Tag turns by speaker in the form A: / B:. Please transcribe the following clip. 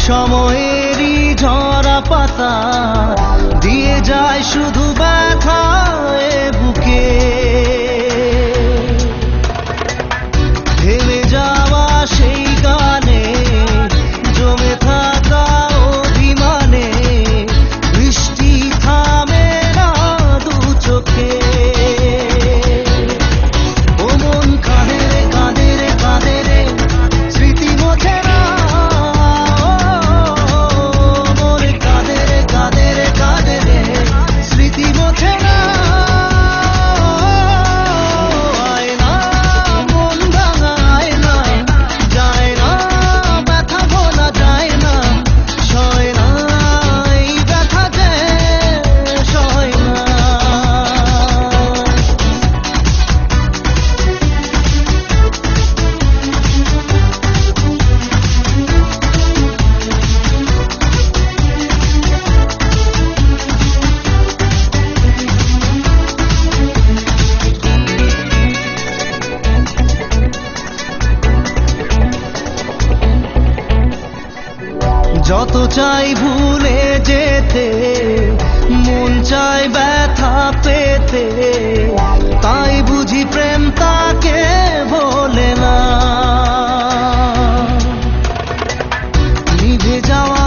A: সময়েরই ঝরা পাতা দিয়ে যায় শুধু ব্যথায় বুকে। থেমে যাওয়া সেই গানে জমে থাকা অভিমানে বৃষ্টি থামে না দু চোখে। ও মন কাঁদে রে কাঁদে রে কাঁদে রে স্মৃতি মোছে না। মোরে কাঁদে রে কাঁদে রে কাঁদে রে স্মৃতি মোছে না। আয় না মন ভাঙায় না, যায় না ব্যথা ভোলা যায় না, সয় না এই ব্যথা যে সয় না। যত চাই ভুলে যেতে মন চায় ব্যথা পেতে, তাই বুঝি প্রেম তাকে ভোলে না। নিভে যাওয়া